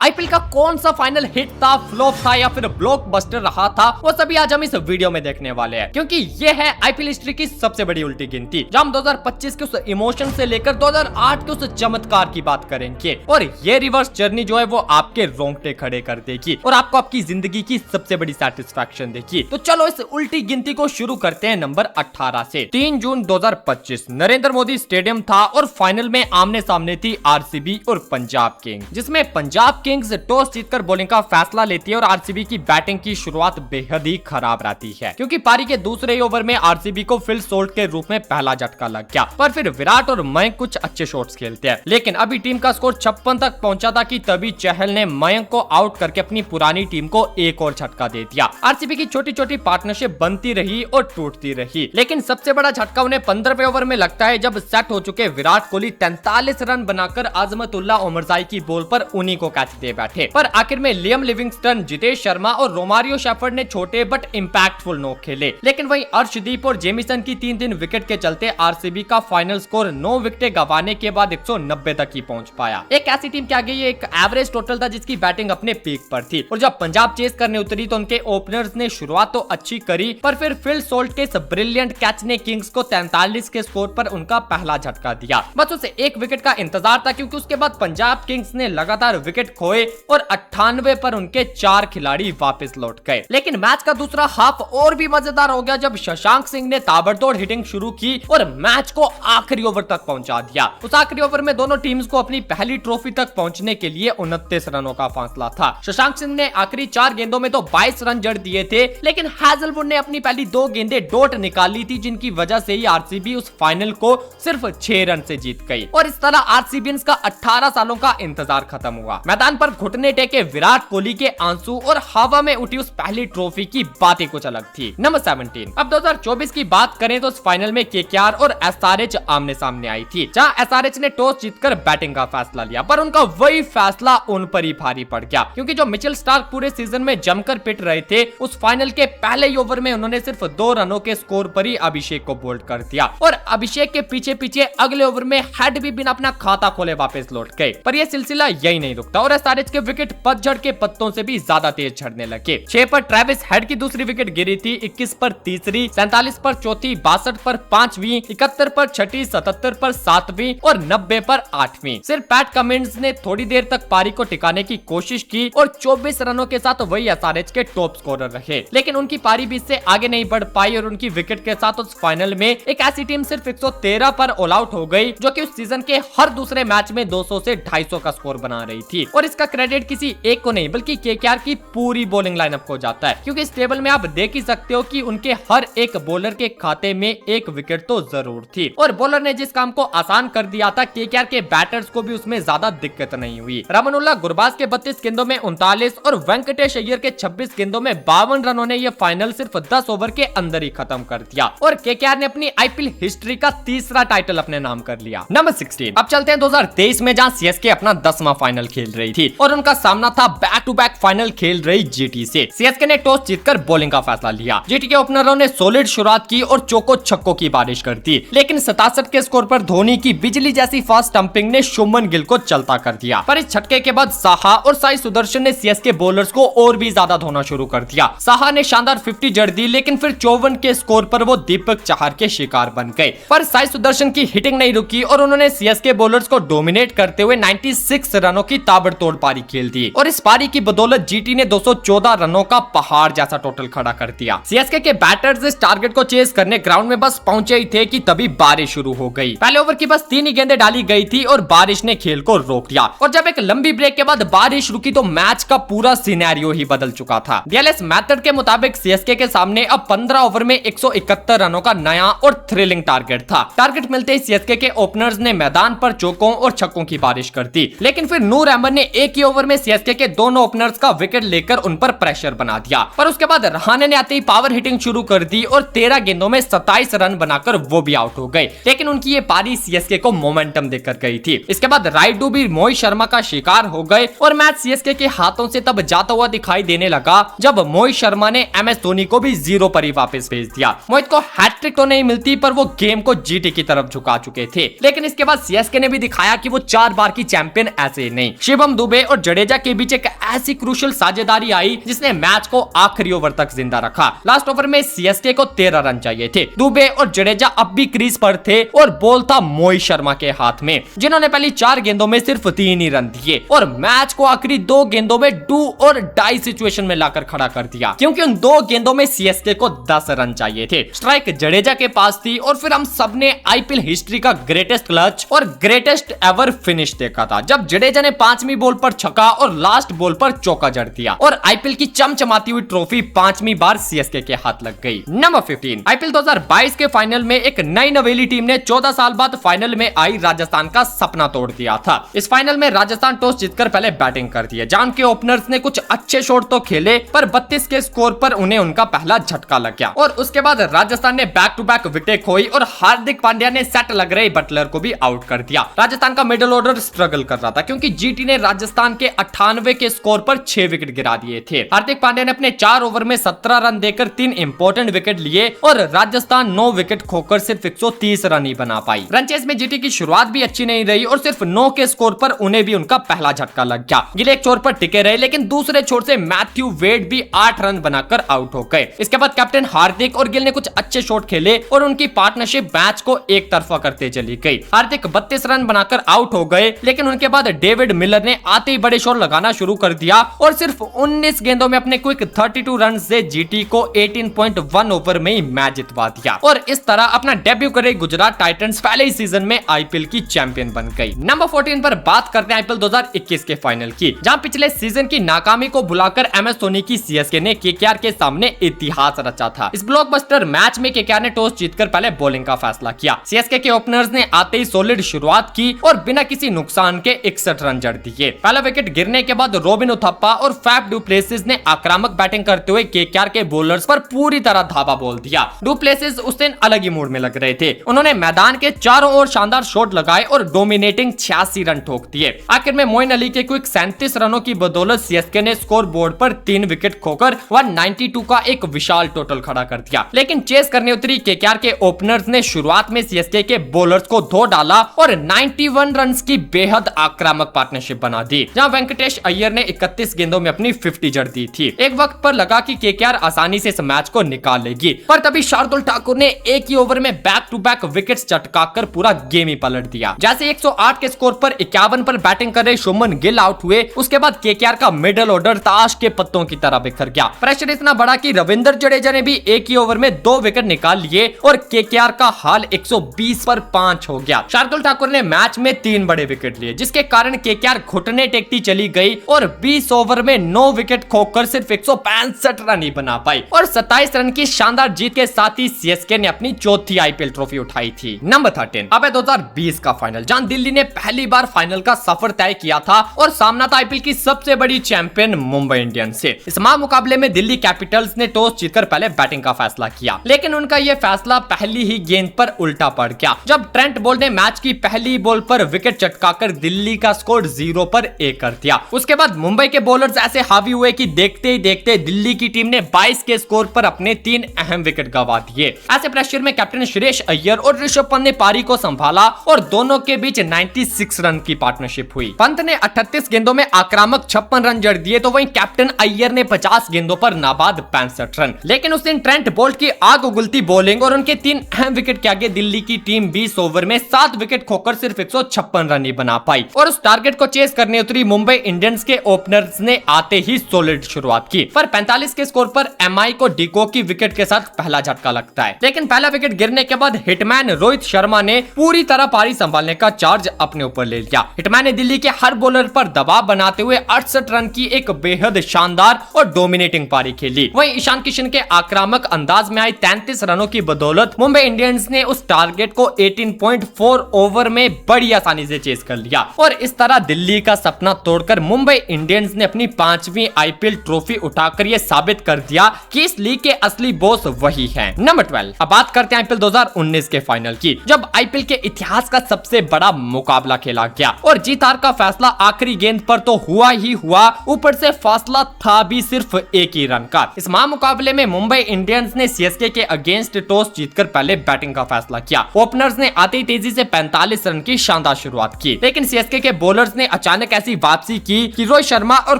IPL का कौन सा फाइनल हिट था, फ्लॉप था या फिर ब्लॉकबस्टर रहा था, वो सभी आज हम इस वीडियो में देखने वाले हैं। क्योंकि ये है आईपीएल हिस्ट्री की सबसे बड़ी उल्टी गिनती, जहां हम 2025 के उस इमोशन से लेकर 2008 के उस चमत्कार की बात करेंगे। और ये रिवर्स जर्नी जो है वो आपके रोंगटे खड़े कर देगी और आपको आपकी जिंदगी की सबसे बड़ी सेटिस्फैक्शन देगी। तो चलो इस उल्टी गिनती को शुरू करते हैं नंबर 18 से। 3 जून 2025 नरेंद्र मोदी स्टेडियम था और फाइनल में आमने सामने थी आरसीबी और पंजाब किंग्स, जिसमें पंजाब किंग्स टॉस जीतकर बॉलिंग का फैसला लेती है और आरसीबी की बैटिंग की शुरुआत बेहद ही खराब रहती है, क्योंकि पारी के दूसरे ओवर में आरसीबी को फिल सोल्ट के रूप में पहला झटका लग गया। पर फिर विराट और मयंक कुछ अच्छे शॉट्स खेलते हैं, लेकिन अभी टीम का स्कोर 56 तक पहुंचा था कि तभी चहल ने मयंक को आउट करके अपनी पुरानी टीम को एक और झटका दे दिया। आरसीबी की छोटी छोटी पार्टनरशिप बनती रही और टूटती रही, लेकिन सबसे बड़ा झटका उन्हें 15वें ओवर में लगता है, जब सेट हो चुके विराट कोहली 43 रन बनाकर आजमतुल्ला उमरजाई की बॉल पर उन्हीं को कैच दे बैठे। पर आखिर में लियम लिविंगस्टन, जितेश शर्मा और रोमारियो शेफर्ड ने छोटे बट इंपैक्टफुल नॉक खेले, लेकिन वहीं अर्शदीप और जेमिसन की 3 विकेट के चलते आरसीबी का फाइनल स्कोर 9 विकेटें गंवाने के बाद 190 तक ही पहुंच पाया। एक ऐसी टीम के आगे ये एक एवरेज टोटल था जिसकी बैटिंग अपने पीक पर थी, और जब पंजाब चेस करने उतरी तो उनके ओपनर्स ने शुरुआत तो अच्छी करी, पर फिर फिल सोल्ट के इस ब्रिलियंट कैच ने किंग्स को 43 के स्कोर पर उनका पहला झटका दिया। बस उसे 1 विकेट का इंतजार था, क्योंकि उसके बाद पंजाब किंग्स ने लगातार विकेट खोए और 98 पर उनके 4 खिलाड़ी वापस लौट गए। लेकिन मैच का दूसरा हाफ और भी मजेदार हो गया, जब शशांक सिंह ने ताबड़तोड़ हिटिंग शुरू की और मैच को आखिरी ओवर तक पहुंचा दिया। उस आखिरी ओवर में दोनों टीम्स को अपनी पहली ट्रॉफी तक पहुंचने के लिए 29 रनों का फासला था। शशांक सिंह ने आखिरी 4 गेंदों में तो 22 रन जड़ दिए थे, लेकिन हैजलवुड ने अपनी पहली 2 गेंदें डॉट निकाली थी, जिनकी वजह से ही आरसीबी उस फाइनल को सिर्फ 6 रन से जीत गई। और इस तरह आरसीबियंस का 18 सालों का इंतजार खत्म हुआ। मैदान पर घुटने टेके विराट कोहली के आंसू और हवा में उठी उस पहली ट्रॉफी की बातें कुछ अलग थी। नंबर 17। अब 2024 की बात करें तो इस फाइनल में केकेआर और एसआरएच आमने सामने आई थी, जहां एसआरएच ने टॉस जीतकर बैटिंग का फैसला लिया, पर उनका वही फैसला उन पर ही भारी पड़ गया, क्योंकि जो मिचेल स्टार्क पूरे सीजन में जमकर पिट रहे थे, उस फाइनल के पहले ही ओवर में उन्होंने सिर्फ 2 रनों के स्कोर पर ही अभिषेक को बोल्ड कर दिया, और अभिषेक के पीछे पीछे अगले ओवर में हेड भी बिना अपना खाता खोले वापस लौट गए। पर यह सिलसिला यही नहीं रुकता और एसआरएच के विकेट पतझड़ के पत्तों से भी ज्यादा तेज झड़ने लगे। 6 पर ट्रेविस हेड की दूसरी विकेट गिरी थी, 21 पर तीसरी, 47 पर चौथी, 62 पर 5वीं, 71 पर छठी, 77 पर 7वीं और 90 पर 8वीं। सिर्फ पैट कमिंस ने थोड़ी देर तक पारी को टिकाने की कोशिश की और 24 रनों के साथ वही एसआरएच के टॉप स्कोरर रहे, लेकिन उनकी पारी भी इससे आगे नहीं बढ़ पाई और उनकी विकेट के साथ उस फाइनल में एक ऐसी टीम सिर्फ 113 पर ऑल आउट हो गई, जो कि उस सीजन के हर दूसरे मैच में 200 से 250 का स्कोर बना रही थी। और इसका क्रेडिट किसी एक को नहीं बल्कि केकेआर की पूरी बॉलिंग लाइनअप को जाता है, क्योंकि इस टेबल में आप देख ही सकते हो कि उनके हर एक बॉलर के खाते में 1 विकेट तो जरूर थी, और बॉलर ने जिस काम को आसान कर दिया था, केकेआर के बैटर्स को भी उसमें ज्यादा दिक्कत नहीं हुई। रमनुल्लाह गुरबाज के 32 गेंदों में 39 और वेंकटेश अय्यर के 26 गेंदों में 52 रनों ने यह फाइनल सिर्फ 10 ओवर के अंदर ही खत्म कर दिया, और केकेआर ने अपनी आईपीएल हिस्ट्री का तीसरा टाइटल अपने नाम कर लिया। नंबर 16। अब चलते हैं 2023 में, जहां सीएसके अपना 10वां फाइनल खेल रही थी और उनका सामना था बैक टू बैक फाइनल खेल रही जीटी से। सीएसके ने टॉस जीतकर बॉलिंग का फैसला लिया। जीटी के ओपनरों ने सॉलिड शुरुआत की और चौको छक्कों की बारिश कर दी, लेकिन 67 के स्कोर पर धोनी की बिजली जैसी फास्ट स्टंपिंग ने शुभमन गिल को चलता कर दिया। पर इस छक्के के बाद साहा और साई सुदर्शन ने सीएसके बॉलर्स को और भी ज्यादा धोना शुरू कर दिया। साहा ने शानदार 50 जड़ दी, लेकिन फिर 54 के स्कोर पर वो दीपक चाहर के शिकार बन गए। पर साई सुदर्शन की हिटिंग नहीं रुकी और उन्होंने सीएसके बॉलर्स को डोमिनेट करते हुए 96 रनों की ताबड़तोड़ पारी खेल दी, और इस पारी की बदौलत जीटी ने 214 रनों का पहाड़ जैसा टोटल खड़ा कर दिया। सीएसके के बैटर्स इस टारगेट को चेस करने ग्राउंड में बस पहुंचे ही थे कि तभी बारिश शुरू हो गई। पहले ओवर की बस 3 ही गेंदें डाली गई थी और बारिश ने खेल को रोक दिया, और जब एक लंबी ब्रेक के बाद बारिश रुकी तो मैच का पूरा सिनेरियो ही बदल चुका था। डीएलएस मेथड के मुताबिक सीएसके के सामने अब 15 ओवर में 171 रनों का नया और थ्रिलिंग टारगेट था। टारगेट मिलते ही सीएसके के ओपनर्स ने मैदान पर चौकों और छक्कों की बारिश कर दी, लेकिन फिर नूर अहमद ने एक ही ओवर में सीएसके के दोनों ओपनर्स का विकेट लेकर उन पर प्रेशर बना दिया। पर उसके बाद रहाणे ने आते ही पावर हिटिंग शुरू कर दी और 13 गेंदों में 27 रन बनाकर वो भी आउट हो गए, लेकिन उनकी ये पारी सीएसके को मोमेंटम देकर गई थी। इसके बाद रायडू भी मोहित शर्मा का शिकार हो गए और मैच सीएसके के हाथों से तब जाता हुआ दिखाई देने लगा जब मोहित शर्मा ने एमएस धोनी को भी 0 पर ही वापस भेज दिया। मोहित को हैट्रिक तो नहीं मिलती, पर वो गेम को जीटी की तरफ झुका चुके थे, लेकिन इसके बाद सीएसके ने भी दिखाया कि वो 4 बार की चैंपियन ऐसे नहीं। शिवम दुबे दुबे और जडेजा के बीच एक ऐसी क्रूशियल साझेदारी आई जिसने मैच को आखिरी ओवर तक जिंदा रखा। लास्ट ओवर में सीएसके को 13 रन चाहिए थे। दुबे और जडेजा अब भी क्रीज पर थे और बॉल था मोहित शर्मा के हाथ में, जिन्होंने पहली 4 गेंदों में सिर्फ 3 ही रन दिए और मैच को आखिरी 2 गेंदों में डू और डाई सिचुएशन में लाकर खड़ा कर दिया, क्योंकि उन 2 गेंदों में सीएसके को 10 रन चाहिए थे। स्ट्राइक जडेजा के पास थी और फिर हम सबने आईपीएल हिस्ट्री का ग्रेटेस्ट क्लच और ग्रेटेस्ट एवर फिनिश देखा था, जब जडेजा ने 5वीं बॉल पर छक्का और लास्ट बॉल पर चौका जड़ दिया और आईपीएल की चमचमाती हुई ट्रॉफी 5वीं बार सीएसके के हाथ लग गई। नंबर 15, आईपीएल 2022 के फाइनल में एक नई नवेली टीम ने 14 साल बाद फाइनल में आई राजस्थान का सपना तोड़ दिया था। इस फाइनल में राजस्थान टॉस जीतकर पहले बैटिंग करती है, जहां के ओपनर्स ने कुछ अच्छे शॉट तो खेले पर 32 के स्कोर पर उन्हें उनका पहला झटका लग गया और उसके बाद राजस्थान ने बैक टू बैक विकेट खोई और हार्दिक पांड्या ने सेट लग रहे बटलर को भी आउट कर दिया। राजस्थान का मिडिल ऑर्डर स्ट्रगल कर रहा था क्योंकि जीटी ने राजस्थान के 98 के स्कोर पर 6 विकेट गिरा दिए थे। हार्दिक पांड्या ने अपने 4 ओवर में 17 रन देकर 3 इंपॉर्टेंट विकेट लिए और राजस्थान 9 विकेट खोकर सिर्फ 130 रन ही बना पाई। रन चेस में जीटी की शुरुआत भी अच्छी नहीं रही और सिर्फ 9 के स्कोर पर उन्हें भी उनका पहला झटका लग गया। गिल एक छोर पर टिके रहे लेकिन दूसरे छोर से मैथ्यू वेड भी 8 रन बनाकर आउट हो गए। इसके बाद कैप्टन हार्दिक और गिल ने कुछ अच्छे शॉट खेले और उनकी पार्टनरशिप मैच को एक तरफा करते चली गई। हार्दिक 32 रन बनाकर आउट हो गए लेकिन उनके बाद डेविड मिलर ने आते ही बड़े शॉट लगाना शुरू कर दिया और सिर्फ 19 गेंदों में अपने क्विक 32 रन से जीटी को 18.1 ओवर में ही मैच जितवा दिया और इस तरह अपना डेब्यू करे गुजरात टाइटंस पहले ही सीजन में आईपीएल की चैंपियन बन गई। नंबर 14 पर बात करते हैं आईपीएल 2021 के फाइनल की, जहां पिछले सीजन की नाकामी को भुलाकर एमएस धोनी की सीएसके ने केकेआर के सामने इतिहास रचा था। इस ब्लॉकबस्टर मैच में केकेआर ने टॉस जीतकर पहले बॉलिंग का फैसला किया। सीएसके के ओपनर्स ने आते ही सॉलिड शुरुआत की और बिना किसी नुकसान के 61 रन जड़ दिए। पहला विकेट गिरने के बाद रॉबिन उथप्पा और फैफ डू प्लेसिस ने आक्रामक बैटिंग करते हुए केकेआर के बॉलर्स पर पूरी तरह धावा बोल दिया। डू प्लेसिस उस दिन अलग ही मूड में लग रहे थे। उन्होंने मैदान के चारों ओर शानदार शॉट लगाए और डोमिनेटिंग 86 रन ठोक दिए। आखिर में मोइन अली के क्विक 37 रनों की बदौलत सीएसके ने स्कोर बोर्ड पर 3 विकेट खोकर 192 का एक विशाल टोटल खड़ा कर दिया। लेकिन चेस करने उतरी केकेआर के ओपनर्स ने शुरुआत में सीएसके के बॉलर्स को धो डाला और 91 रन की बेहद आक्रामक पार्टनरशिप बना दी, जहां वेंकटेश अय्यर ने 31 गेंदों में अपनी 50 जड़ दी थी। एक वक्त पर लगा कि केकेआर आसानी से इस मैच को निकाल लेगी, पर तभी शार्दुल ठाकुर ने एक ही ओवर में बैक टू बैक विकेट्स चटकाकर पूरा गेम ही पलट दिया। जैसे 108 के स्कोर पर 51 पर बैटिंग कर रहे शुभमन गिल आउट हुए, उसके बाद केकेआर का मिडिल ऑर्डर ताश के पत्तों की तरह बिखर गया। प्रेशर इतना बड़ा कि रविंद्र जडेजा ने भी एक ही ओवर में 2 विकेट निकाल लिए और केकेआर का हाल 120 पर 5 हो गया। शार्दुल ठाकुर ने मैच में 3 बड़े विकेट लिए, जिसके कारण केकेआर घुटने टेकती चली गई और 20 ओवर में 9 विकेट खोकर सिर्फ 165 रन ही बना पाई और 27 रन की शानदार जीत के साथ ही सीएसके ने अपनी चौथी आईपीएल ट्रॉफी उठाई थी। नंबर 13, अब 2020 का फाइनल, जहां दिल्ली ने पहली बार फाइनल का सफर तय किया था और सामना था आईपीएल की सबसे बड़ी चैंपियन मुंबई इंडियंस से। इस मुकाबले में दिल्ली कैपिटल्स ने टॉस जीतकर पहले बैटिंग का फैसला किया, लेकिन उनका यह फैसला पहली ही गेंद पर उल्टा पड़ गया, जब ट्रेंट बोल्ट ने मैच की पहली बॉल पर विकेट चटकाकर दिल्ली का स्कोर 0 पर 1 कर दिया। उसके बाद मुंबई के बॉलर्स ऐसे हावी हुए कि देखते ही देखते दिल्ली की टीम ने 22 के स्कोर पर अपने 3 अहम विकेट गंवा दिए। ऐसे प्रेशर में कैप्टन श्रेयस अय्यर और ऋषभ पंत ने पारी को संभाला और दोनों के बीच 96 रन की पार्टनरशिप हुई। पंत ने 38 गेंदों में आक्रामक 56 रन जड़ दिए, तो वहीं कैप्टन अय्यर ने 50 गेंदों पर नाबाद 65 रन। लेकिन उस दिन ट्रेंट बोल्ट की आग उगलती बॉलिंग और उनके 3 अहम विकेट के आगे दिल्ली की टीम 20 ओवर में 7 विकेट खोकर सिर्फ 156 रन ही बना पाई और उस टारगेट को चेस करने उतरी मुंबई इंडियंस के ओपनर्स ने आते ही सॉलिड शुरुआत की, पर 45 के स्कोर पर एमआई को डिको की विकेट के साथ पहला झटका लगता है। लेकिन पहला विकेट गिरने के बाद हिटमैन रोहित शर्मा ने पूरी तरह पारी संभालने का चार्ज अपने ऊपर ले लिया। हिटमैन ने दिल्ली के हर बॉलर पर दबाव बनाते हुए 68 रन की एक बेहद शानदार और डोमिनेटिंग पारी खेली। वहीं ईशान किशन के आक्रामक अंदाज में आई 33 रनों की बदौलत मुंबई इंडियंस ने उस टारगेट को 18.4 ओवर में बड़ी आसानी से चेस कर लिया और इस तरह दिल्ली का सपना तोड़कर मुंबई इंडियंस ने अपनी 5वीं आईपीएल ट्रॉफी उठाकर यह साबित कर दिया कि इस लीग के असली बॉस वही हैं। नंबर 12, अब बात करते हैं आईपीएल 2019 के फाइनल की, जब आईपीएल के इतिहास का सबसे बड़ा मुकाबला खेला गया और जीत हार का फैसला आखिरी गेंद पर तो हुआ ही हुआ, ऊपर से फासला था भी सिर्फ 1 ही रन का। इस मुकाबले में मुंबई इंडियंस ने सीएसके के अगेंस्ट टॉस जीतकर पहले बैटिंग का फैसला किया। ओपनर्स ने आते ही तेजी से 45 रन की शानदार शुरुआत की, लेकिन सीएसके के बॉलर्स ने अचानक ऐसी वापसी की कि रोहित शर्मा और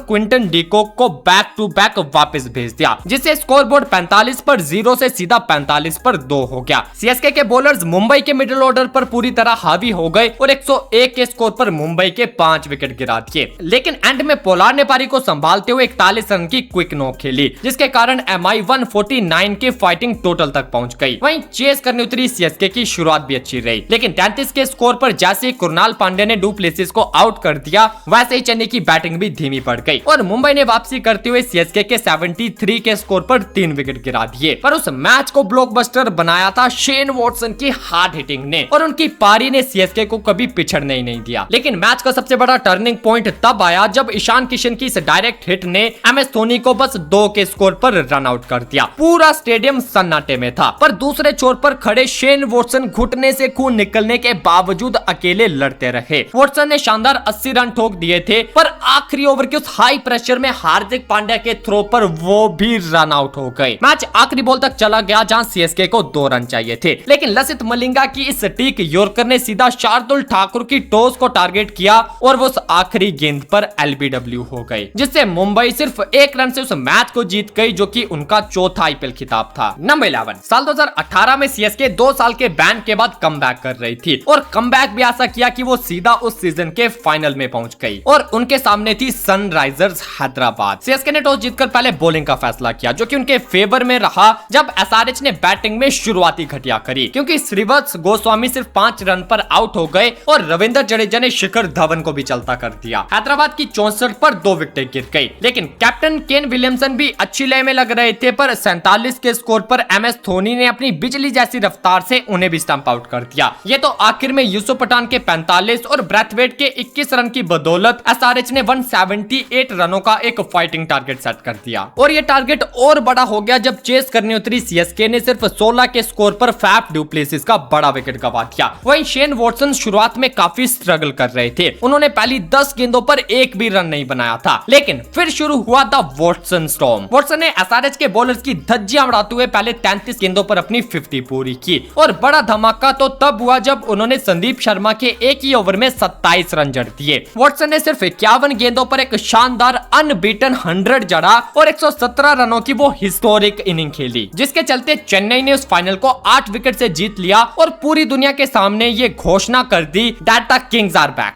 क्विंटन डिकॉक को बैक टू बैक वापस भेज दिया, जिससे स्कोरबोर्ड 45 पर 0 से सीधा 45 पर 2 हो गया। सीएसके के बॉलर्स मुंबई के मिडिल ऑर्डर पर पूरी तरह हावी हो गए और 101 के स्कोर पर मुंबई के 5 विकेट गिरा दिए। लेकिन एंड में पोलार्ड ने पारी को संभालते हुए 41 रन की क्विक नॉक खेली, जिसके कारण एमआई 149 के फाइटिंग टोटल तक पहुंच गई। वहीं चेस करने उतरी सीएसके की शुरुआत भी अच्छी रही, लेकिन 33 के स्कोर पर जैसे कृणाल पांड्या ने डू प्लेसिस को आउट कर दिया, वैसे ही चेन्नई की बैटिंग भी धीमी पड़ गई और मुंबई ने वापसी करते हुए सीएसके के 73 के स्कोर पर 3 विकेट गिरा दिए। पर उस मैच को ब्लॉकबस्टर बनाया था शेन वॉटसन की हार्ड हिटिंग ने, और उनकी पारी ने सीएसके को कभी पिछड़ने ही नहीं दिया। लेकिन मैच का सबसे बड़ा टर्निंग पॉइंट तब आया जब ईशान किशन की इस डायरेक्ट हिट ने एमएस धोनी को बस 2 के स्कोर पर रन आउट कर दिया। पूरा स्टेडियम सन्नाटे में था, पर दूसरे छोर पर खड़े शेन वॉटसन घुटने से खून निकलने के बावजूद अकेले लड़ते रहे। वॉटसन ने शानदार 80 रन ठोक दिए थे, पर आखिरी ओवर के उस हाई प्रेशर में हार्दिक पांड्या के थ्रो पर वो भी रन आउट हो गए। मैच आखिरी बॉल तक चला गया जहां सीएसके को 2 रन चाहिए थे, लेकिन लसित मलिंगा की इस सटीक यॉर्कर ने सीधा शार्दुल ठाकुर की टॉस को टारगेट किया और वो उस आखिरी गेंद पर एलबीडब्ल्यू हो गए, जिससे मुंबई सिर्फ 1 रन से उस मैच को जीत गई, जो कि उनका चौथा आईपीएल खिताब था। नंबर 11, साल 2018 में सीएसके 2 साल के बैन के बाद कमबैक कर रही थी और कमबैक भी ऐसा किया कि वो सीधा उस सीजन के फाइनल में पहुंच गई और उनके सामने थी सनराइजर्स हैदराबाद। सीएसके ने टॉस जीतकर पहले बॉलिंग का फैसला किया, जो कि उनके फेवर में रहा जब एसआरएच ने बैटिंग में शुरुआती घटिया करी, क्योंकि श्रीवत्स गोस्वामी सिर्फ 5 रन पर आउट हो गए और रविंद्र जडेजा ने शिखर धवन को भी चलता कर दिया। हैदराबाद की 64 पर 2 विकेट गिर गई, लेकिन कैप्टन केन विलियमसन भी अच्छी लय में लग रहे थे, पर 47 के स्कोर पर एमएस धोनी ने अपनी बिजली जैसी रफ्तार से उन्हें भी स्टंप आउट कर दिया। ये तो आखिर में यूसुफ पठान के 45 और ब्रैथवेट के 21 रन की बदौलत एसआरएच ने 178 रनों का एक फाइटिंग टारगेट सेट कर दिया, और ये टारगेट और बड़ा हो गया जब चेस करने उतरी सीएसके ने सिर्फ 16 के स्कोर पर फैफ डू प्लेसिस का बड़ा विकेट गंवा दिया। वहीं शेन वॉटसन शुरुआत में काफी स्ट्रगल कर रहे थे, उन्होंने पहली 10 गेंदों पर एक भी रन नहीं बनाया था, लेकिन फिर शुरू हुआ द वॉटसन स्टॉर्म। वॉटसन ने एसआरएच के बॉलर्स की धज्जियां उड़ाते हुए पहले 33 गेंदों पर अपनी 50 पूरी की, और बड़ा धमाका तो तब हुआ जब उन्होंने संदीप शर्मा के एक ही ओवर में 27 रन जड़ दिए। वॉटसन ने सिर्फ 51 गेंदों पर एक शानदार अनबीटन 100 जड़ा और 117 रनों की वो हिस्टोरिक इनिंग खेली, जिसके चलते चेन्नई ने उस फाइनल को 8 विकेट से जीत लिया और पूरी दुनिया के सामने ये घोषणा कर दी that the kings are back.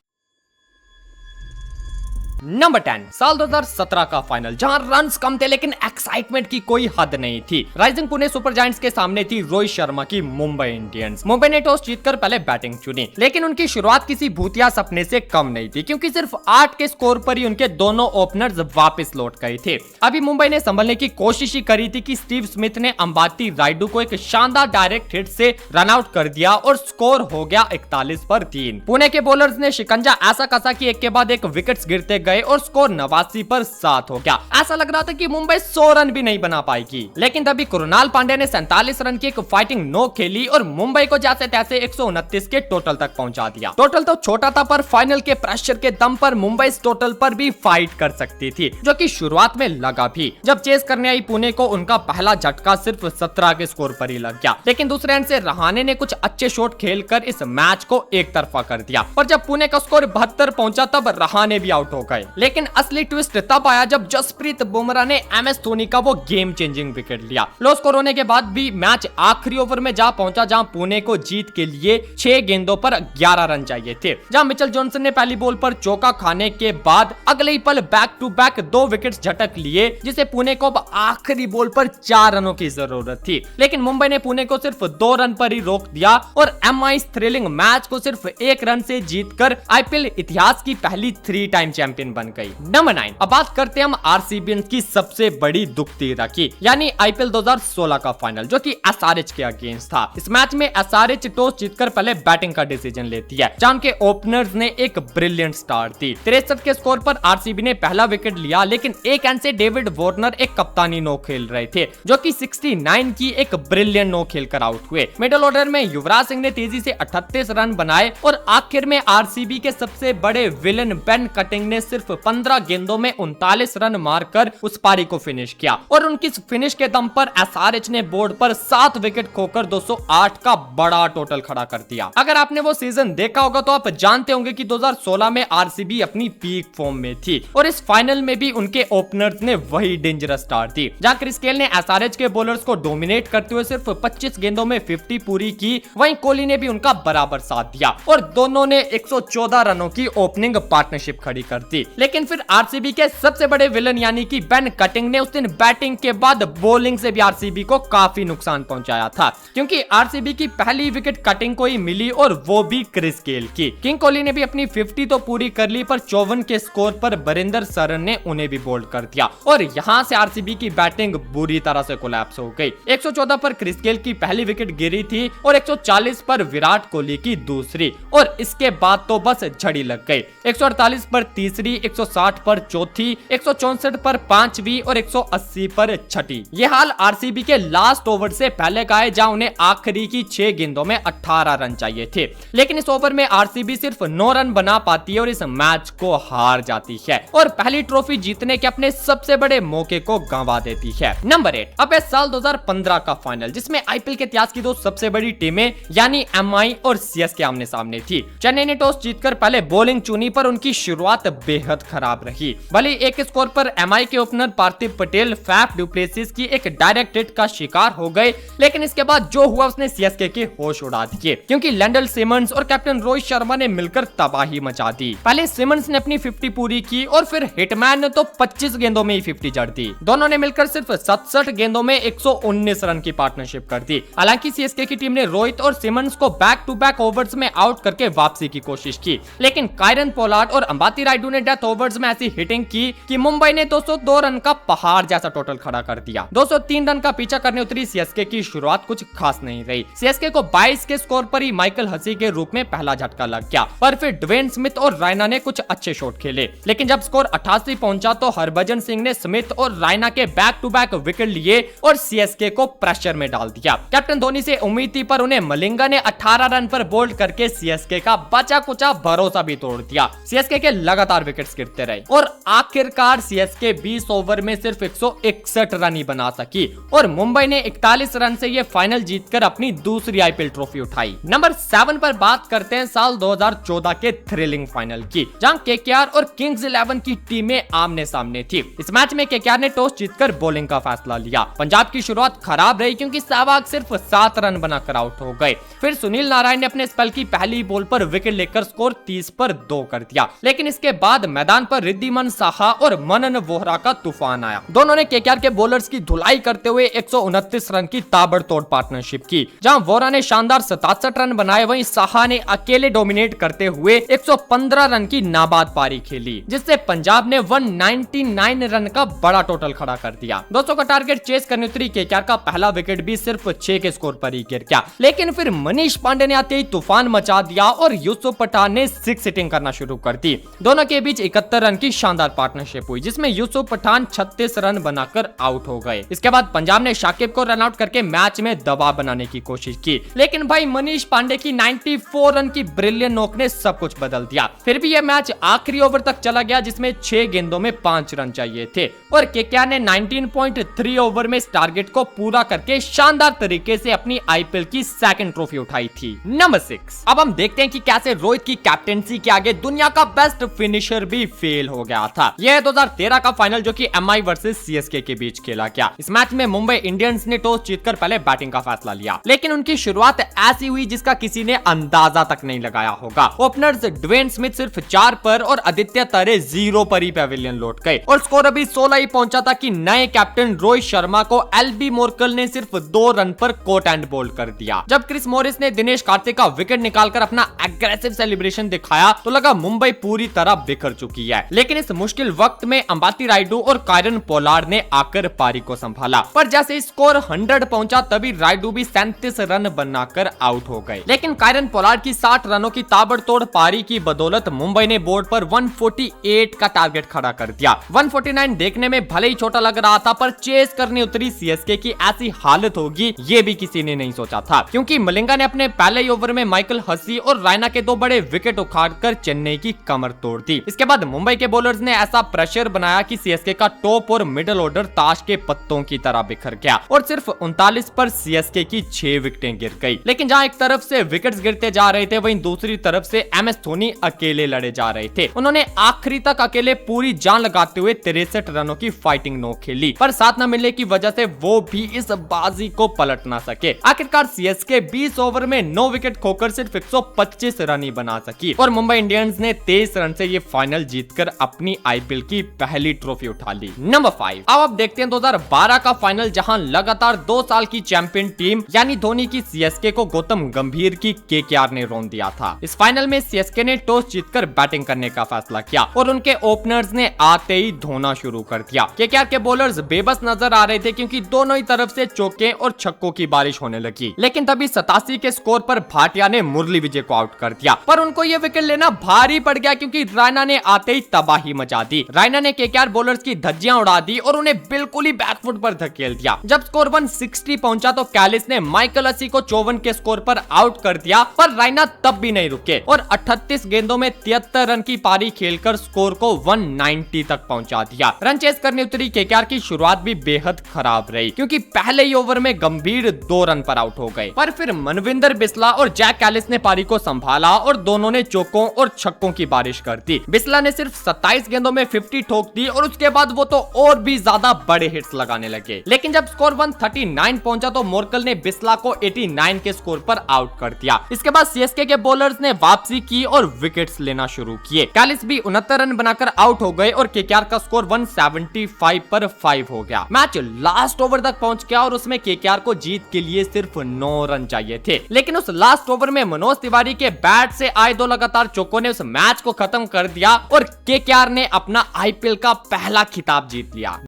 Number 10, साल 2017 का फाइनल, जहां रन्स कम थे लेकिन एक्साइटमेंट की कोई हद नहीं थी। राइजिंग पुणे सुपर जायंट्स के सामने थी रोहित शर्मा की मुंबई इंडियंस। मुंबई ने टॉस जीतकर पहले बैटिंग चुनी, लेकिन उनकी शुरुआत किसी भूतिया सपने से कम नहीं थी, क्योंकि सिर्फ 8 के स्कोर पर ही उनके दोनों ओपनर्स वापस लौट गए थे। अभी मुंबई ने संभलने की कोशिश ही करी थी कि स्टीव स्मिथ ने अंबाती रायडू को एक शानदार डायरेक्ट हिट से रन आउट कर दिया और स्कोर हो गया 41 पर 3। पुणे के बॉलर्स ने शिकंजा ऐसा कसा कि एक के बाद एक विकेट्स गिरते गए और स्कोर 89 पर 7 हो गया। ऐसा लग रहा था कि मुंबई 100 रन भी नहीं बना पाएगी, लेकिन तभी कृणाल पांड्या ने 47 रन की एक फाइटिंग नॉक खेली और मुंबई को जैसे तैसे 129 के टोटल तक पहुंचा दिया। टोटल तो छोटा था, पर फाइनल के प्रेशर के दम पर मुंबई इस टोटल पर भी फाइट कर सकती थी, जो कि शुरुआत में लगा भी। जब चेस करने आई पुणे को उनका पहला झटका सिर्फ 17 के स्कोर पर ही लग गया, लेकिन दूसरे एंड से रहाणे ने कुछ अच्छे शॉट खेलकर इस मैच को एक तरफा कर दिया। पर जब पुणे का स्कोर 72 पहुंचा तब रहाणे भी आउट हो गए, लेकिन असली ट्विस्ट तब आया जब जसप्रीत बुमराह ने एमएस धोनी का वो गेम चेंजिंग विकेट लिया। लो स्कोर होने के बाद भी मैच आखिरी ओवर में जा पहुंचा, जहां पुणे को जीत के लिए 6 गेंदों पर 11 रन चाहिए थे, जहां मिचेल जॉनसन ने पहली बॉल पर चौका खाने के बाद अगले ही पल बैक टू बैक 2 विकेट्स झटक लिए, जिसे पुणे को अब आखिरी बॉल पर 4 रनों की जरूरत थी। लेकिन मुंबई ने पुणे को सिर्फ 2 रन पर ही रोक दिया और एमआई थ्रिलिंग मैच को सिर्फ 1 रन से जीतकर आईपीएल इतिहास की पहली 3 टाइम चैंपियन बन गई। नंबर 9, अब बात करते हैं हम आरसीबी की सबसे बड़ी दुखती राखी, यानी आईपीएल 2016 का फाइनल, जो कि एसआरएच के अगेंस्ट था। इस मैच में एसआरएच टॉस जीतकर पहले बैटिंग का डिसीजन लेती है, जहां के ओपनर्स ने एक ब्रिलियंट स्टार्ट दी। 63 के स्कोर पर आरसीबी ने पहला विकेट लिया, लेकिन एक एंड से डेविड वार्नर एक कप्तानी नो खेल रहे थे, जो कि 69 की एक ब्रिलियंट नो खेलकर आउट हुए। मिडिल ऑर्डर में युवराज सिंह ने तेजी से 38 रन बनाए और आखिर में आरसीबी के सबसे बड़े विलन बेन कटिंग ने सिर्फ 15 गेंदों में 39 रन मारकर उस पारी को फिनिश किया और उनकी फिनिश के दम पर एसआरएच ने बोर्ड पर 7 विकेट खोकर 208 का बड़ा टोटल खड़ा कर दिया। अगर आपने वो सीजन देखा होगा तो आप जानते होंगे कि 2016 में आरसीबी अपनी पीक फॉर्म में थी और इस फाइनल में भी उनके ओपनर्स ने वही डेंजरस स्टार्ट दी, जहां क्रिस गेल ने एसआरएच के बॉलर्स को डोमिनेट करते हुए सिर्फ 25 गेंदों में 50 पूरी की। वहीं कोहली ने भी उनका बराबर साथ दिया और दोनों ने 114 रनों की ओपनिंग पार्टनरशिप खड़ी कर दी। लेकिन फिर आरसीबी के सबसे बड़े विलन यानी कि बेन कटिंग ने उस दिन बैटिंग के बाद बॉलिंग से भी आरसीबी को काफी नुकसान पहुंचाया था, क्योंकि आरसीबी की पहली विकेट कटिंग को ही मिली और वो भी क्रिस गेल की। किंग कोहली ने भी अपनी 50 तो पूरी कर ली, पर 54 के स्कोर पर बरिंदर सरन ने उन्हें भी बोल्ड कर दिया और यहां से आरसीबी की बैटिंग बुरी तरह से कोलैप्स हो गई। 114 पर क्रिस गेल की पहली विकेट गिरी थी और 140 पर विराट कोहली की दूसरी, और इसके बाद तो बस झड़ी लग गई। 148 पर तीसरी, 160 पर चौथी, 164 पर पांचवी और 180 पर छठी। ये हाल आरसीबी के लास्ट ओवर से पहले का है, जहां उन्हें आखिरी की 6 गेंदों में 18 रन चाहिए थे, लेकिन इस ओवर में आरसीबी सिर्फ 9 रन बना पाती है और इस मैच को हार जाती है और पहली ट्रॉफी जीतने के अपने सबसे बड़े मौके को गंवा देती है। नंबर 8, अब है साल 2015 का फाइनल, जिसमें आईपीएल के इतिहास की दो सबसे बड़ी टीमें यानी एमआई और सीएसके आमने सामने थी। चेन्नई ने टॉस जीतकर पहले बॉलिंग चुनी, पर उनकी शुरुआत बेहद खराब रही। भले एक स्कोर पर एमआई के ओपनर पार्थिव पटेल फैफ डुप्लेसिस की एक डायरेक्ट हिट का शिकार हो गए, लेकिन इसके बाद जो हुआ उसने सीएसके के होश उड़ा दिए, क्योंकि लैंडल सिमंस और कैप्टन रोहित शर्मा ने मिलकर तबाही मचा दी। पहले सिमंस ने अपनी 50 पूरी की और फिर हिटमैन ने तो 25 गेंदों में ही 50 जड़ दी। दोनों ने मिलकर सिर्फ 67 गेंदों में 119 रन की पार्टनरशिप कर दी। हालांकि सीएसके की टीम ने रोहित और सिमंस को बैक टू बैक ओवर्स में आउट करके वापसी की कोशिश की, लेकिन कायरन पोलार्ड और अंबाती रायडू ने डेथ ओवर्स में ऐसी हिटिंग की कि मुंबई ने 202 रन का पहाड़ जैसा टोटल खड़ा कर दिया। 203 रन का पीछा करने उतरी सीएसके की शुरुआत कुछ खास नहीं रही। सीएसके को 22 के स्कोर पर ही माइकल हसी के रूप में पहला झटका लग गया, पर फिर ड्वेन स्मिथ और रायना ने कुछ अच्छे शॉट खेले, लेकिन जब स्कोर 88 पहुंचा तो हरभजन सिंह ने स्मिथ और रायना के बैक टू बैक विकेट लिए और सीएसके को प्रेशर में डाल दिया। कैप्टन धोनी से उम्मीद थी, पर उन्हें मलिंगा ने 18 रन पर बोल्ड करके सीएसके का बचा कुचा भरोसा भी तोड़ दिया। सीएसके के लगातार विकेट्स गिरते रहे और आखिरकार सीएसके 20 ओवर में सिर्फ 161 रन ही बना सकी और मुंबई ने 41 रन से ये फाइनल जीतकर अपनी दूसरी आईपीएल ट्रॉफी उठाई। नंबर 7 पर बात करते हैं साल 2014 के थ्रिलिंग फाइनल की, जहां केकेआर और किंग्स 11 की टीमें आमने सामने थी। इस मैच में केकेआर ने टॉस जीतकर बॉलिंग का फैसला लिया। पंजाब की शुरुआत खराब रही, क्योंकि सहवाग सिर्फ 7 रन बनाकर आउट हो गए। फिर सुनील नारायण ने अपने स्पेल की पहली बॉल पर विकेट लेकर स्कोर 30 पर 2 कर दिया, लेकिन इसके बाद मैदान पर रिद्धिमान साहा और मनन वोहरा का तूफान आया। दोनों ने केकेआर के बॉलर्स की धुलाई करते हुए 129 रन की ताबड़तोड़ पार्टनरशिप की, जहां वोहरा ने शानदार 67 रन बनाए, वहीं साहा ने अकेले डोमिनेट करते हुए 115 रन की नाबाद पारी खेली, जिससे पंजाब ने 199 रन का बड़ा टोटल खड़ा कर दिया। 200 का टारगेट चेस करने उतरी केकेआर का पहला विकेट भी सिर्फ 6 के स्कोर पर ही गिर गया, लेकिन फिर मनीष पांडे ने आते ही तूफान मचा दिया और यूसुफ पठान ने 6 हिटिंग करना शुरू कर दी। दोनों के बीच 71 रन की शानदार पार्टनरशिप हुई, जिसमें यूसुफ पठान 36 रन बनाकर आउट हो गए। इसके बाद पंजाब ने शाकिब को रन आउट करके मैच में दबाव बनाने की कोशिश की, लेकिन भाई मनीष पांडे की 94 रन की ब्रिलियंट नॉक ने सब कुछ बदल दिया। फिर भी यह मैच आखिरी ओवर तक चला गया, जिसमें 6 गेंदों में 5 रन चाहिए थे और केकेआर ने 19.3 ओवर में इस टारगेट को पूरा करके शानदार तरीके से अपनी आईपीएल की सेकंड ट्रॉफी उठाई थी। नंबर 6, अब हम देखते हैं कि कैसे रोहित की कैप्टेंसी के आगे दुनिया का बेस्ट फिनिशर भी फेल हो गया था। यह 2013 का फाइनल जो कि एमआई वर्सेस सीएसके के बीच खेला गया। इस मैच में मुंबई इंडियंस ने टॉस जीतकर पहले बैटिंग का फैसला लिया, लेकिन उनकी शुरुआत ऐसी हुई जिसका किसी ने अंदाजा तक नहीं लगाया होगा। ओपनर्स ड्वेन स्मिथ सिर्फ 4 पर और आदित्य तारे 0 पर ही पैविलियन लौट गए और स्कोर अभी 16 ही पहुंचा था कि नए कैप्टन रोहित शर्मा को एलबी मोर्कल ने सिर्फ 2 रन पर कोट एंड बोल्ड कर दिया। जब क्रिस मॉरिस ने दिनेश कार्तिक का विकेट निकालकर अपना एग्रेसिव सेलिब्रेशन दिखाया तो लगा मुंबई पूरी तरह बिखर चुकी है, लेकिन इस मुश्किल वक्त में अंबाती रायडू और कायरन पोलार्ड ने आकर पारी को संभाला। पर जैसे स्कोर 100 पहुंचा तभी रायडू भी 37 रन बनाकर आउट हो गए, लेकिन कायरन पोलार्ड की 60 रनों की ताबड़तोड़ पारी की बदौलत मुंबई ने बोर्ड पर 148 का टारगेट खड़ा कर दिया। 149 देखने में भले ही छोटा लग रहा था, पर चेस करने उतरी सीएसके की ऐसी हालत होगी ये भी किसी ने नहीं सोचा था, क्योंकि मलिंगा ने अपने पहले ओवर में माइकल हसी और रायना के 2 बड़े विकेट उखाड़कर चेन्नई की कमर तोड़ दी। इसके इसके बाद मुंबई के बॉलर्स ने ऐसा प्रेशर बनाया कि सीएसके का टॉप और मिडिल ऑर्डर ताश के पत्तों की तरह बिखर गया और सिर्फ 39 पर सीएसके की 6 विकेटें गिर गई। लेकिन जहां एक तरफ से विकेट्स गिरते जा रहे थे, वहीं दूसरी तरफ से एमएस धोनी अकेले लड़े जा रहे थे। उन्होंने आखिरी तक अकेले पूरी जान लगाते हुए 63 रनों की फाइटिंग नोक खेली, पर साथ न मिलने की वजह से वो भी इस बाजी को पलट ना सके। आखिरकार सीएसके 20 ओवर में 9 विकेट खोकर सिर्फ 125 रन ही बना सकी और मुंबई इंडियंस ने 23 रन से ये फाइनल जीतकर अपनी आईपीएल की पहली ट्रॉफी उठा ली। नंबर 5, अब आप देखते हैं 2012 का फाइनल, जहां लगातार 2 साल की चैंपियन टीम यानी धोनी की सीएसके को गौतम गंभीर की केकेआर ने रौंद दिया था। इस फाइनल में सीएसके ने टॉस जीतकर बैटिंग करने का फैसला किया और उनके ओपनर्स ने आते ही धोना शुरू कर दिया। केकेआर के बॉलर्स बेबस नजर आ रहे थे क्योंकि दोनों ही तरफ से चौके और छक्कों की बारिश होने लगी। लेकिन तभी 87 के स्कोर पर भाटिया ने मुरली विजय को आउट कर दिया, पर उनको ये विकेट लेना भारी पड़ गया क्योंकि रैना ने आते ही तबाही मचा दी। रैना ने केकेआर बॉलर्स की धज्जियां उड़ा दी और उन्हें बिल्कुल ही बैकफुट पर धकेल दिया। जब स्कोर 160 पहुंचा तो कैलिस ने माइकल हसी को 54 के स्कोर पर आउट कर दिया, पर रैना तब भी नहीं रुके और 38 गेंदों में 73 रन की पारी खेलकर स्कोर को 190 तक पहुंचा दिया। रन चेस करने उतरी केकेआर की शुरुआत भी बेहद खराब रही क्योंकि पहले ही ओवर में गंभीर 2 रन पर आउट हो गए, पर फिर मनविंदर बिस्ला और जैक कैलिस ने पारी को संभाला और दोनों ने चौकों और छक्कों की बारिश कर दी। बिस्ला ने सिर्फ 27 गेंदों में 50 ठोक दी और उसके बाद वो तो और भी ज्यादा बड़े हिट्स लगाने लगे। लेकिन जब स्कोर 139 पहुंचा तो मोर्कल ने बिस्ला को 89 के स्कोर पर आउट कर दिया। इसके बाद सीएसके के बॉलर्स ने वापसी की और विकेट्स लेना शुरू किए। कैलिस भी 69 रन बनाकर आउट हो गए और केकेआर का स्कोर 175 पर 5 हो गया। मैच लास्ट ओवर तक पहुंच गया और उसमें केकेआर को जीत के लिए सिर्फ 9 रन चाहिए थे। लेकिन उस लास्ट ओवर में मनोज तिवारी के बैट से आए 2 लगातार चौकों ने उस मैच को खत्म कर दिया और केकेआर ने अपना आईपीएल का पहला खिताब जीत लिया।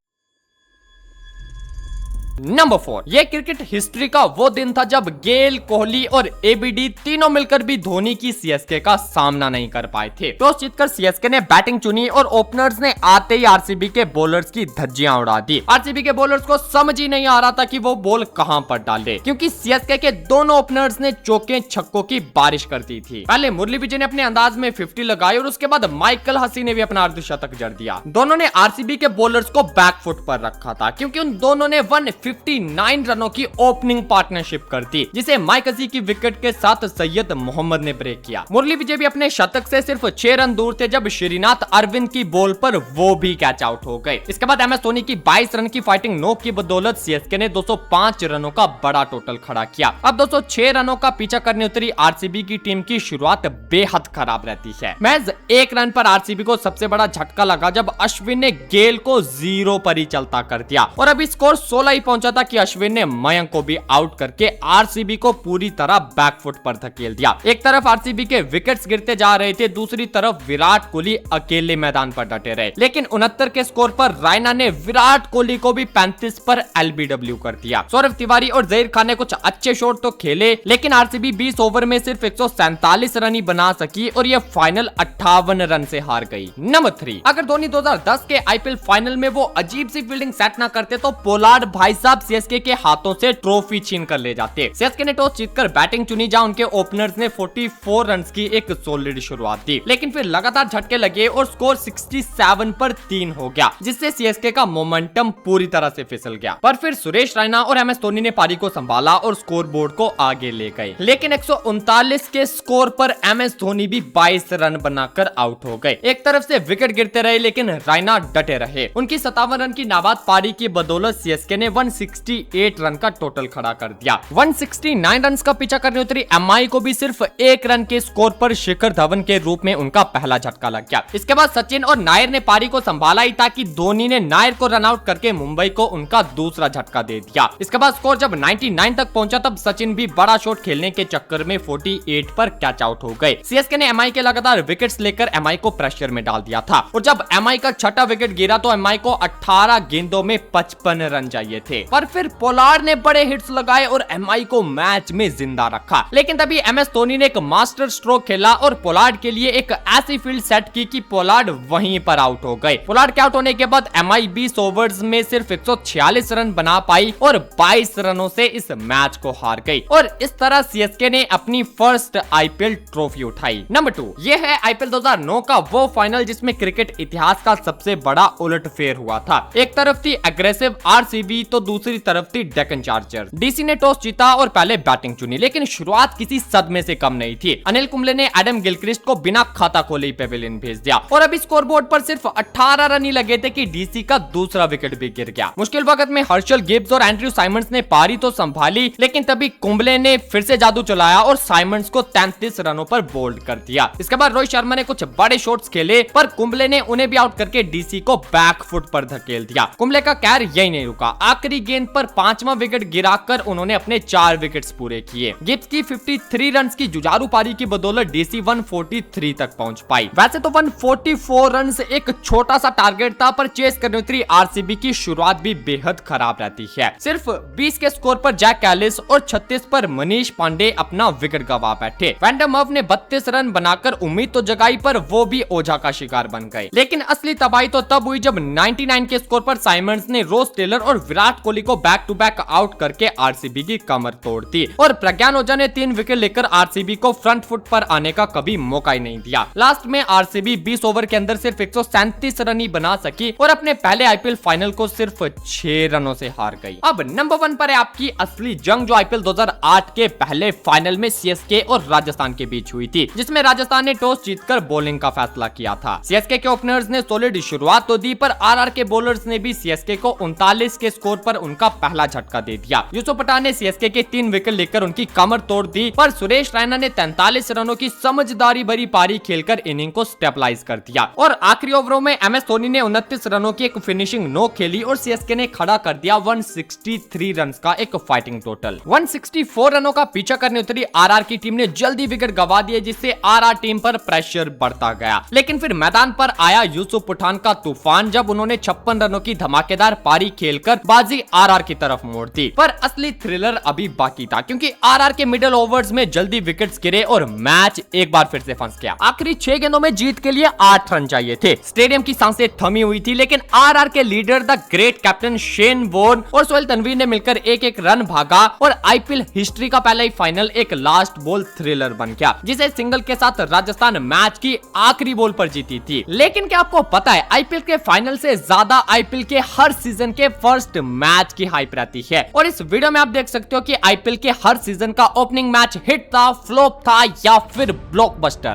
नंबर 4, ये क्रिकेट हिस्ट्री का वो दिन था जब गेल, कोहली और एबीडी तीनों मिलकर भी धोनी की सीएसके का सामना नहीं कर पाए थे। टॉस जीतकर सीएसके ने बैटिंग चुनी और ओपनर्स ने आते ही आरसीबी के बॉलर्स की धज्जियां उड़ा दी। आरसीबी के बॉलर्स को समझ ही नहीं आ रहा था कि वो बॉल कहां पर डाले क्योंकि सीएसके के दोनों ओपनर्स ने चौके छक्कों की बारिश कर दी थी। पहले मुरली विजय ने अपने अंदाज में 50 लगाई और उसके बाद माइकल हसी ने भी अपना अर्धशतक जड़ दिया। दोनों ने आरसीबी के बॉलर्स को बैकफुट पर रखा था क्योंकि उन दोनों ने 59 रनों की ओपनिंग पार्टनरशिप कर दी, जिसे माइक हसी की विकेट के साथ सैयद मोहम्मद ने ब्रेक किया। मुरली विजय भी अपने शतक से सिर्फ 6 रन दूर थे जब श्रीनाथ अरविंद की बॉल पर वो भी कैच आउट हो गए। इसके बाद एमएस धोनी की 22 रन की फाइटिंग नोक की बदौलत सीएसके ने 205 रनों का बड़ा टोटल खड़ा किया। अब 206 रनों का पीछा करने उतरी आरसीबी की टीम की शुरुआत बेहद खराब रहती है। महज 1 रन पर आरसीबी को सबसे बड़ा झटका लगा जब अश्विन ने गेल को 0 पर ही चलता कर दिया और अभी स्कोर 16 ही पहुंचा था कि अश्विन ने मयंक को भी आउट करके आरसीबी को पूरी तरह बैकफुट पर धकेल दिया। एक तरफ आरसीबी के विकेट्स गिरते जा रहे थे, दूसरी तरफ विराट कोहली अकेले मैदान पर डटे रहे। लेकिन 69 के स्कोर पर रैना ने विराट कोहली को भी 35 पर एलबीडब्ल्यू कर दिया। सौरभ तिवारी और जहीर खान ने कुछ अच्छे शॉट तो खेले, लेकिन आरसीबी 20 ओवर में सिर्फ 147 रन ही बना सकी और यह फाइनल 58 रन से हार गई। नंबर 3, अगर धोनी 2010 के आईपीएल फाइनल में वो अजीब सी फील्डिंग सेट ना करते तो पोलार्ड भाई साहब सीएसके के हाथों से ट्रॉफी छीन कर ले जाते। सीएसके ने टॉस जीतकर बैटिंग चुनी जहां उनके ओपनर्स ने 44 रन की एक सॉलिड शुरुआत दी, लेकिन फिर लगातार झटके लगे और स्कोर 67 पर 3 हो गया, जिससे सीएसके का मोमेंटम पूरी तरह से फिसल गया। पर फिर सुरेश रैना और एमएस धोनी ने पारी को संभाला और स्कोर बोर्ड को आगे ले गए। लेकिन 139 के स्कोर पर एमएस धोनी भी 22 रन बनाकर आउट हो गए। एक तरफ से विकेट गिरते रहे लेकिन रैना डटे रहे। उनकी 57 रन की नाबाद पारी की बदौलत सीएसके ने 168 रन का टोटल खड़ा कर दिया। 169 रन का पीछा करने उतरी एमआई को भी सिर्फ 1 रन के स्कोर पर शिखर धवन के रूप में उनका पहला झटका लग गया। इसके बाद सचिन और नायर ने पारी को संभाला ही ताकि धोनी ने नायर को रन आउट करके मुंबई को उनका दूसरा झटका दे दिया। इसके बाद स्कोर जब 99 तक पहुंचा तब सचिन भी बड़ा शॉट खेलने के चक्कर में 48 पर कैच आउट हो गए। सीएसके ने एमआई के लगातार विकेट्स लेकर एमआई को प्रेशर में डाल दिया था और जब एमआई का छठा विकेट गिरा तो एमआई को 18 गेंदों में 55 रन चाहिए थे। पर फिर पोलार्ड ने बड़े हिट्स लगाए और एमआई को मैच में जिंदा रखा। लेकिन तभी एमएस धोनी ने एक मास्टर स्ट्रोक खेला और पोलार्ड के लिए एक ऐसी फील्ड सेट की कि पोलार्ड वहीं पर आउट हो गए। पोलार्ड के आउट होने के बाद एमआई 20 ओवर्स में सिर्फ 146 रन बना पाई और 22 रनों से इस मैच को हार गई और इस तरह सीएसके ने अपनी फर्स्ट आईपीएल ट्रॉफी उठाई। नंबर 2, ये है आईपीएल 2009 का वो फाइनल जिसमें क्रिकेट इतिहास का सबसे बड़ा उलटफेर हुआ था। एक तरफ थी एग्रेसिव आरसीबी तो दूसरी तरफ थी डेक्कन चार्जर। डीसी ने टॉस जीता और पहले बैटिंग चुनी, लेकिन शुरुआत किसी सदमे से कम नहीं थी। अनिल कुंबले ने एडम गिलक्रिस्ट को बिना खाता खोले पेविलियन भेज दिया और अभी स्कोरबोर्ड पर सिर्फ 18 रन ही लगे थे कि डीसी का दूसरा विकेट भी गिर गया। मुश्किल वक्त में हर्षल गिब्स और एंड्रयू साइमंड्स ने पारी तो संभाली, लेकिन तभी कुंबले ने फिर से जादू चलाया और साइमंड्स को 33 रनों पर बोल्ड कर दिया। इसके बाद रोहित शर्मा ने कुछ बड़े शॉट्स खेले पर कुंबले ने उन्हें भी आउट करके डीसी को बैक फुट पर धकेल दिया। कुंबले का कहर यही नहीं रुका, आखिरी गेंद पर 5वां विकेट गिराकर उन्होंने अपने 4 विकेट्स पूरे किए। गिब्स की 53 रन की जुझारू पारी की बदौलत डीसी 143 तक पहुंच पाई। वैसे तो 144 रन एक छोटा सा टारगेट था, पर चेस करने उतरी आरसीबी की शुरुआत भी बेहद खराब रहती है। सिर्फ 20 के स्कोर पर जैक एलिस और 36 पर मनीष पांडे अपना विकेट गंवा बैठे। वैंडर मर्फ ने 32 रन बनाकर उम्मीद तो जगाई, पर वो भी ओझा का शिकार बन गए। लेकिन असली तबाही तो तब हुई जब 99 के स्कोर पर साइमंड्स ने रोज टेलर और विराट कोहली को बैक टू बैक आउट करके आरसीबी की कमर तोड़ दी और प्रज्ञान ओझा ने 3 विकेट लेकर आरसीबी को फ्रंट फुट पर आने का कभी मौका ही नहीं दिया। लास्ट में आरसीबी 20 ओवर के अंदर सिर्फ 137 रन ही बना सकी और अपने पहले आईपीएल फाइनल को सिर्फ 6 रनों से हार गई। अब नंबर 1 पर है आपकी असली जंग, जो आईपीएल 2008 के पहले फाइनल में सीएसके और राजस्थान के बीच हुई थी, जिसमें राजस्थान ने टॉस जीतकर बॉलिंग का फैसला किया था। सीएसके के ओपनर्स ने सॉलिड शुरुआत तो दी, पर आरआर के बॉलर्स ने भी सीएसके को 39 के स्कोर पर उनका पहला झटका दे दिया। यूसुफ पठान ने सीएसके के 3 विकेट लेकर उनकी कमर तोड़ दी, पर सुरेश रैना ने 43 रनों की समझदारी भरी पारी खेलकर इनिंग को स्टेबलाइज कर दिया और आखिरी ओवरों में एमएस धोनी ने 29 रनों की एक फिनिशिंग नॉक खेली और सीएसके ने खड़ा कर दिया 163 रन का एक फाइटिंग टोटल। 164 रनों का पीछा करने उतरी आरआर की टीम ने जल्दी विकेट गंवा दिए, जिससे आरआर टीम पर प्रेशर बढ़ता गया। लेकिन फिर मैदान पर आया यूसुफ पठान का तूफान, जब उन्होंने 56 रनों की धमाकेदार पारी खेलकर बाजी आरआर की तरफ मोड़ दी। पर असली थ्रिलर अभी बाकी था, क्योंकि आरआर के मिडिल ओवर्स में जल्दी विकेट्स गिरे और मैच एक बार फिर से फंस गया। आखिरी 6 गेंदों में जीत के लिए 8 रन चाहिए थे। स्टेडियम की सांसें थमी हुई थी, लेकिन आरआर के leader the great captain Shane Warne और सोहेल तनवीर ने मिलकर एक रन भागा और आईपीएल हिस्ट्री का पहला ही फाइनल एक लास्ट बॉल थ्रिलर बन गया, जिसे सिंगल के साथ राजस्थान मैच की आखिरी बॉल पर जीती थी। लेकिन क्या आपको पता है, आईपीएल के फाइनल से ज्यादा आईपीएल के हर सीजन के फर्स्ट मैच की हाइप रहती है। और इस वीडियो में आप देख सकते हो कि आईपीएल के हर सीजन का ओपनिंग मैच हिट था, फ्लॉप था या फिर ब्लॉकबस्टर।